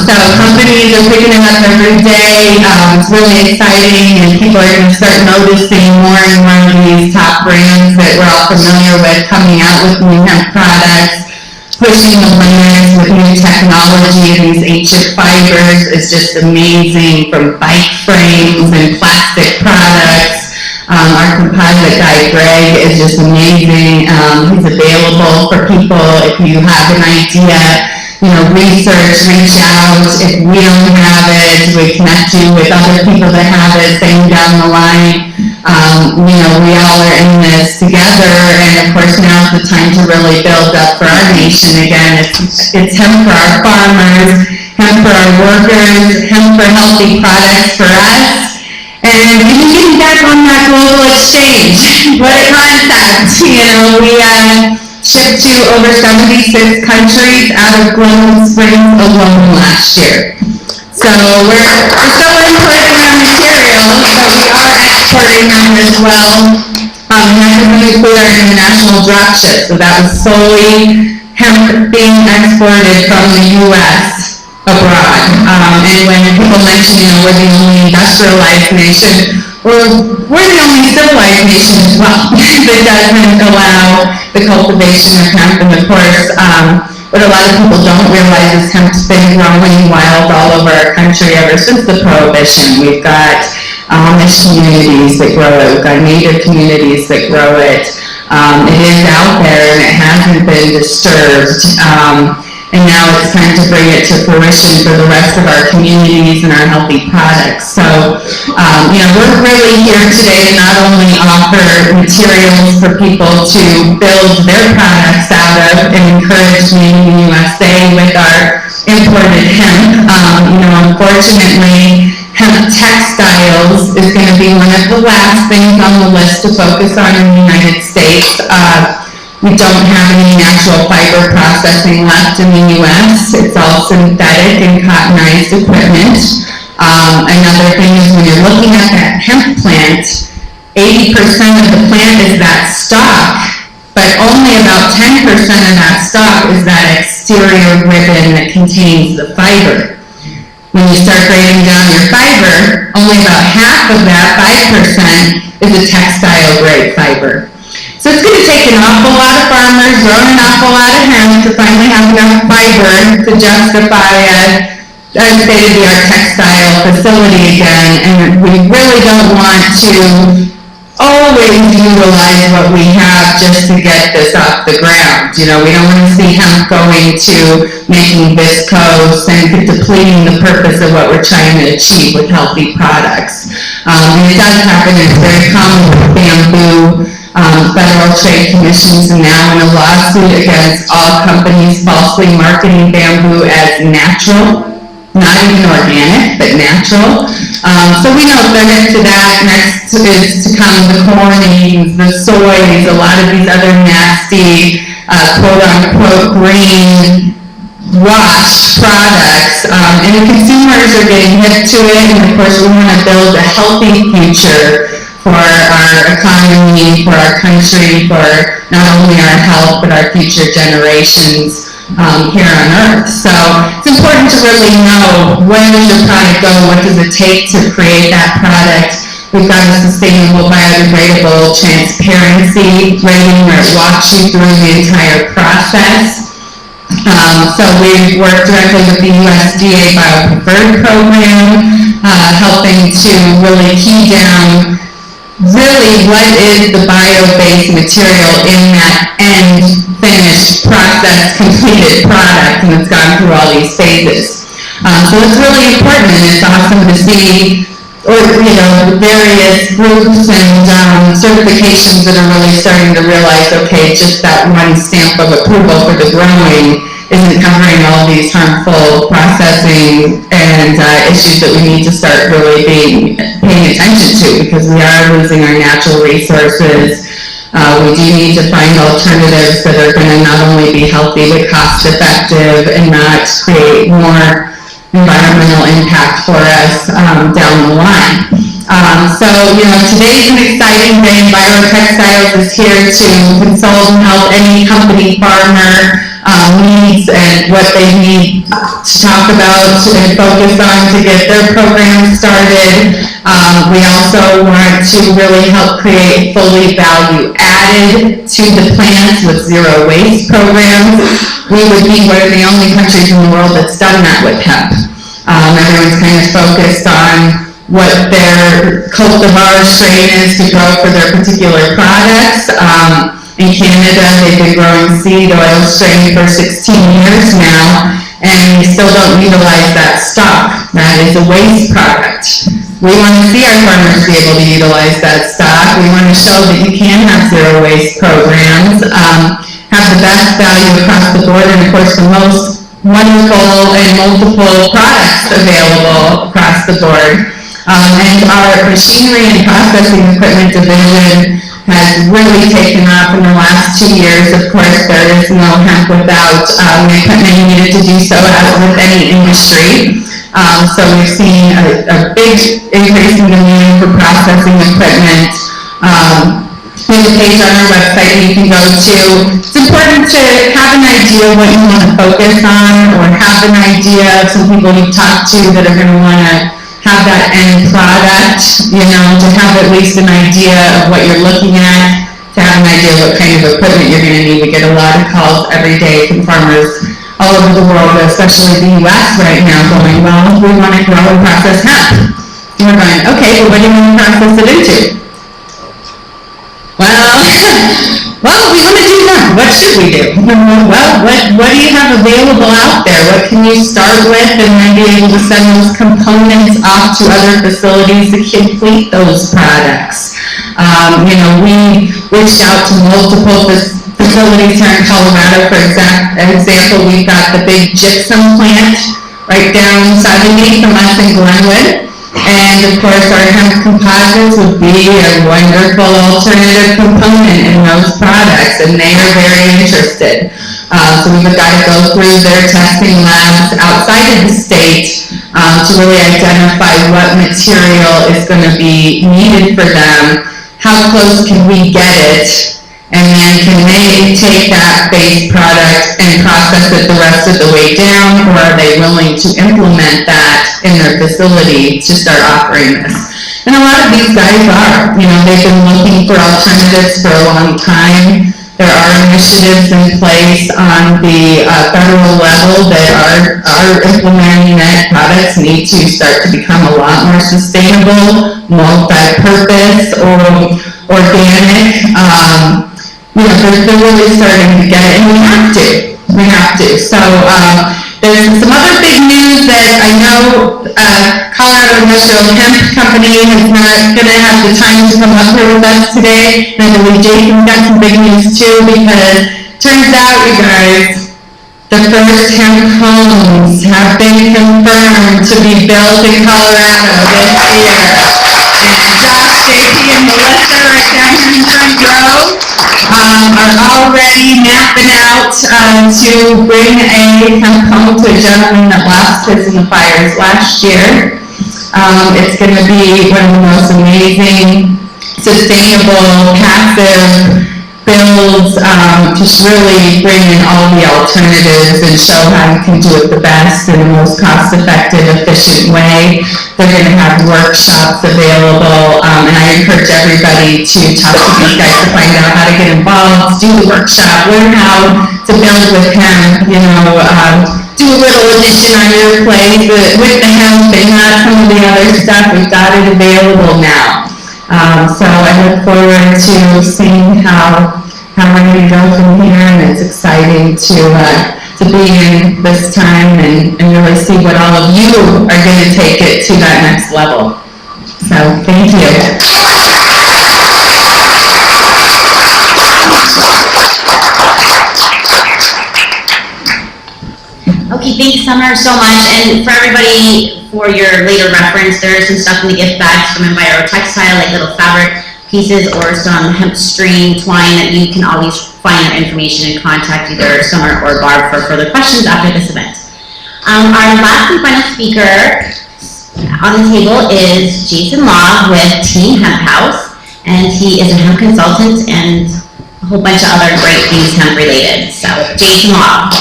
So companies are picking it up every day. It's really exciting, and people are going to start noticing more and more of these top brands that we're all familiar with coming out with new hemp products, pushing the limits with new technology. These ancient fibers is just amazing, from bike frames and plastic products. Our composite guy, Greg, is just amazing. He's available for people if you have an idea. Research, reach out. If we don't have it, we connect you with other people that have it, same down the line. We all are in this together, and of course now's the time to really build up for our nation again. It's hemp for our farmers, hemp for our workers, hemp for healthy products for us, and even getting back on that global exchange. What a concept! We shipped to over 76 countries out of Global Springs alone last year. So we're still importing our materials, but we are exporting them as well. And that doesn't include our international drop ship. So that was solely hemp being exported from the U.S. abroad. And when people mention, we're the only industrialized nation, we're the only civilized nation as well that doesn't allow the cultivation of hemp. And of course, what a lot of people don't realize is hemp's been growing wild all over our country ever since the Prohibition. We've got Amish communities that grow it. We've got Native communities that grow it. It is out there and it hasn't been disturbed. And now it's time to bring it to fruition for the rest of our communities and our healthy products. So, we're really here today to not only offer materials for people to build their products out of and encourage Made in the USA with our imported hemp. Unfortunately, hemp textiles is going to be one of the last things on the list to focus on in the United States. We don't have any natural fiber processing left in the U.S. It's all synthetic and cottonized equipment. Another thing is when you're looking at that hemp plant, 80% of the plant is that stalk, but only about 10% of that stalk is that exterior ribbon that contains the fiber. When you start breaking down your fiber, only about half of that 5% is a textile grade fiber. So it's going to take an awful lot of farmers growing an awful lot of hemp to finally have enough fiber to justify a state-of-the-art textile facility again. And we really don't want to always utilize what we have just to get this off the ground. We don't want to see hemp going to making viscose and depleting the purpose of what we're trying to achieve with healthy products. And it does happen. It's very common with bamboo. Federal Trade Commission's now in a lawsuit against all companies falsely marketing bamboo as natural, not even organic, but natural. So we know benefit to that. Next is to come the corn, the soys, a lot of these other nasty, quote-unquote, green wash products. And the consumers are getting hip to it, and of course we want to build a healthy future for our economy, for our country, for not only our health, but our future generations here on Earth. So it's important to really know where does your product go, what does it take to create that product. We've got a sustainable, biodegradable transparency rating where it walks you through the entire process. So we've worked directly with the USDA Biopreferred Program, helping to really key down really what is the bio-based material in that end finished process completed product, and it's gone through all these phases. So it's really important, and it's awesome to see various groups and certifications that are really starting to realize, okay, just that one stamp of approval for the growing isn't covering all these harmful processing and issues that we need to start really paying attention to, because we are losing our natural resources. We do need to find alternatives that are going to not only be healthy but cost effective and not create more environmental impact for us down the line. So today's an exciting day. Enviro Textiles is here to consult and help any company, farmer, needs and what they need to talk about and focus on to get their program started. We also want to really help create fully value added to the plants with zero waste programs. We would be one of the only countries in the world that's done that with hemp. Everyone's kind of focused on what their cultivar strain is to grow for their particular products. In Canada, they've been growing seed oil strain for 16 years now, and we still don't utilize that stock. That is a waste product. We want to see our farmers be able to utilize that stock. We want to show that you can have zero waste programs, have the best value across the board, and of course the most wonderful and multiple products available across the board. And our machinery and processing equipment division has really taken off in the last 2 years. Of course, there is no hemp without the equipment needed to do so, as with any industry. So we've seen a big increase in demand for processing equipment. We have a page on our website that you can go to. It's important to have an idea of what you want to focus on, or have an idea of some people you've talked to that are going to want to have that end product, to have at least an idea of what you're looking at, to have an idea of what kind of equipment you're going to need. We get a lot of calls every day from farmers all over the world, especially the U.S. right now, going, well, we want to grow and process hemp. And we're going, okay, well, what do you want to process it into? Well, we want to do that. What should we do? Well, what do you have available out there? What can you start with, and then be able to send those components off to other facilities to complete those products? We reached out to multiple facilities here in Colorado. For example, we've got the big gypsum plant right down 70 from us in Glenwood. And of course, our hemp composites would be a wonderful alternative component in those products, and they are very interested. So we've got to go through their testing labs outside of the state to really identify what material is going to be needed for them, how close can we get it, and then can they take that base product and process it the rest of the way down, or are they willing to implement that in their facility to start offering this? And a lot of these guys are, they've been looking for alternatives for a long time. There are initiatives in place on the federal level that are implementing that products need to start to become a lot more sustainable, multi-purpose, or organic. They're really starting to get it, and we have to. So there's some other big news that I know Colorado Industrial Hemp Company is not going to have the time to come up here with us today. And I believe Jason's got some big news too, because turns out, you guys, the first hemp homes have been confirmed to be built in Colorado this year. And Josh, JP, and Melissa right down here in front row are already mapping out to bring a hemp home to a gentleman that lost his in the fires last year. It's going to be one of the most amazing, sustainable, passive builds, just really bring in all the alternatives and show how you can do it the best in the most cost-effective, efficient way. They're going to have workshops available, and I encourage everybody to talk to these guys to find out how to get involved, do the workshop, learn how to build with hemp, do a little addition on your place with the hemp and not some of the other stuff. We've got it available now. So I look forward to seeing how we're going to go from here, and it's exciting to be in this time and really see what all of you are going to take it to that next level. So thank you. Okay, thanks Summer so much, and for everybody, for your later reference, there is some stuff in the gift bags from Enviro Textile, like little fabric pieces or some hemp string twine that you can always find their information and contact either Summer or Barb for further questions after this event. Our last and final speaker on the table is Jason Lauve with Team Hemp House, and he is a hemp consultant and a whole bunch of other great things hemp related. So Jason Lauve.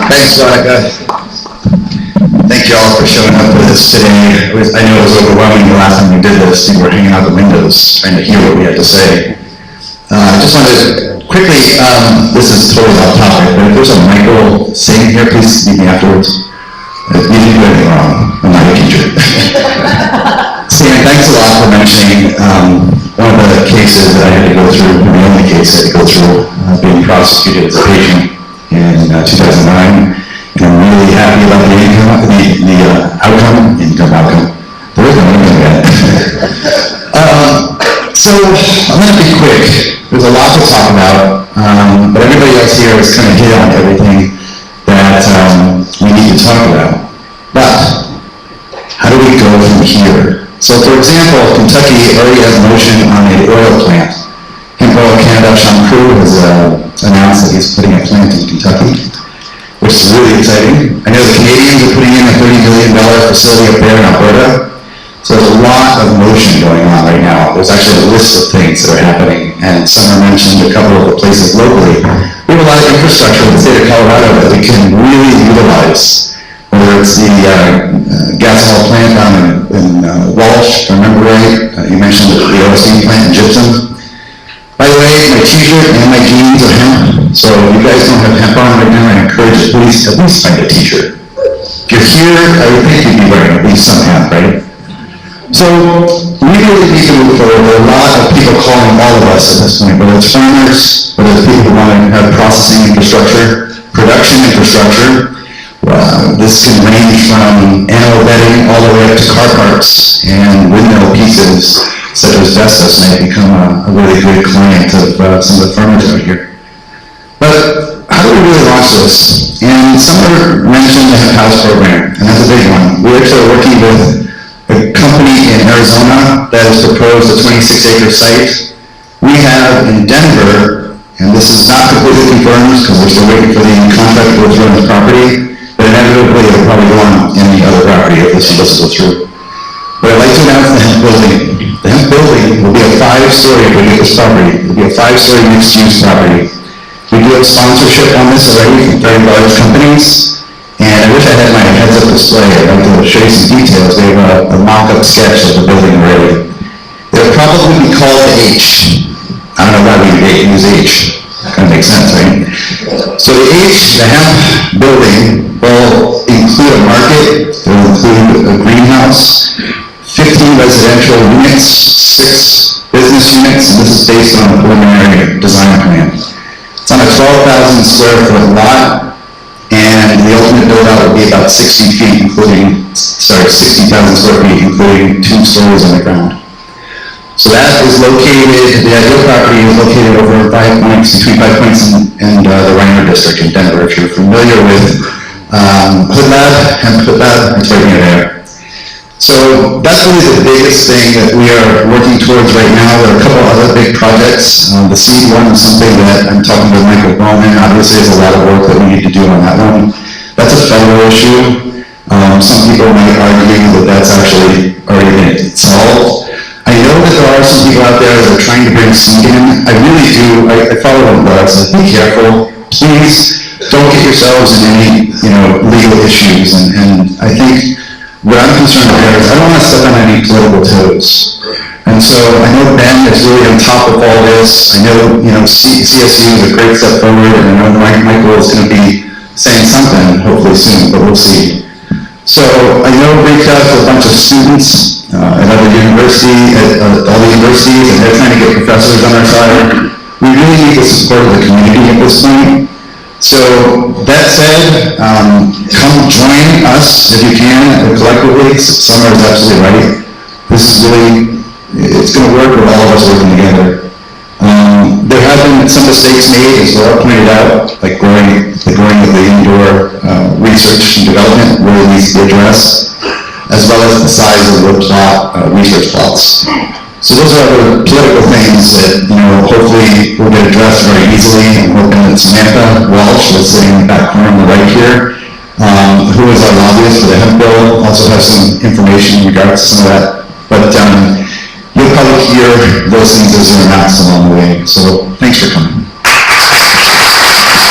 Thanks, Veronica. Thank you all for showing up with us today. I know it was overwhelming the last time we did this. People were hanging out the windows trying to hear what we had to say. I just wanted to quickly, this is totally off topic, but if there's a Michael sitting here, please meet me afterwards. You didn't do anything wrong. I'm not a teacher. Stan, thanks a lot for mentioning one of the cases that I had to go through, the only case I had to go through, being prosecuted as a patient in 2009. And I'm really happy about the outcome. There is no income yet. So I'm going to be quick. There's a lot to talk about, but everybody else here has kind of hit on everything that we need to talk about. But how do we go from here? So for example, Kentucky already has motion on an oil plant. Hemp Oil Canada, Sean Crew has announced that he's putting a plant in Kentucky, which is really exciting. I know the Canadians are putting in a $30 million facility up there in Alberta. So there's a lot of motion going on right now. There's actually a list of things that are happening, and Summer mentioned a couple of the places locally. We have a lot of infrastructure in the state of Colorado that we can really utilize, whether it's the gasohol plant down in Walsh, if I remember right. You mentioned the OSD plant in Gypsum. By the way, my t-shirt and my jeans are hemp, so if you guys don't have hemp on right now, I encourage you, please at least find a t-shirt. If you're here, I would think you'd be wearing at least some hemp, right? So we really need to move forward. There are a lot of people calling all of us at this point, whether it's farmers, whether it's people who want to have processing infrastructure, production infrastructure. This can range from animal bedding all the way up to car parts and windmill pieces, such as Vestas might become a really good client of some of the farmers out here. But how do we really launch this? And Summer mentioned the Hemp House program, and that's a big one. We're actually working with a company in Arizona that has proposed a 26-acre site. We have in Denver, and this is not completely confirmed because we're still waiting for the contract to go through on this property, but inevitably it'll probably go on any other property if this doesn't go through. But I'd like to announce the hemp building. The hemp building will be a 5-story, if we get this property, it'll be a 5-story mixed-use property. We do have sponsorship on this already from very large companies. And I wish I had my heads-up display. I'd like to show you some details. We have a mock-up sketch of the building already. It'll probably be called H. I don't know why we use H. Kind of makes sense, right? So the H, the hemp building, will include a market. It will include a greenhouse, 15 residential units, 6 business units, and this is based on a preliminary design plan. It's on a 12,000 square foot lot. And the ultimate build-out would be about 60 feet, 60,000 square feet, including 2 stories on the ground. So that is located, the ideal property is located over 5 Points, between 5 Points and the Reimer district in Denver. If you're familiar with Hood Lab, Hemp Hood Lab, it's right near there. So that's really the biggest thing that we are working towards right now. There are a couple other big projects. The seed one is something that I'm talking to Michael Bowman. Obviously, there's a lot of work that we need to do on that one. That's a federal issue. Some people might argue that that's actually already been solved. I know that there are some people out there that are trying to bring seed in. I really do. I follow them, but I say, be careful. Please don't get yourselves in any legal issues. And I think what I'm concerned about is I don't want to step on any political toes. And so I know Ben is really on top of all this. I know, CSU is a great step forward, and I know Michael is going to be saying something, hopefully soon, but we'll see. So I know we reached out to a bunch of students at other universities, at all the universities, and they're trying to get professors on our side. We really need the support of the community at this point. So that said, come join us if you can collectively. Summer is absolutely right. This is really, it's going to work with all of us working together. There have been some mistakes made, as Laura pointed out, like the growing of the indoor research and development really needs to be addressed, as well as the size of the plot, research plots. So those are the political things that, hopefully will get addressed very easily. I'm hoping that Samantha Welch, that's sitting in the back corner on the right here, who is our lobbyist for the hemp bill, also has some information in regards to some of that. But you'll probably hear those things as your amounts along the way. So thanks for coming.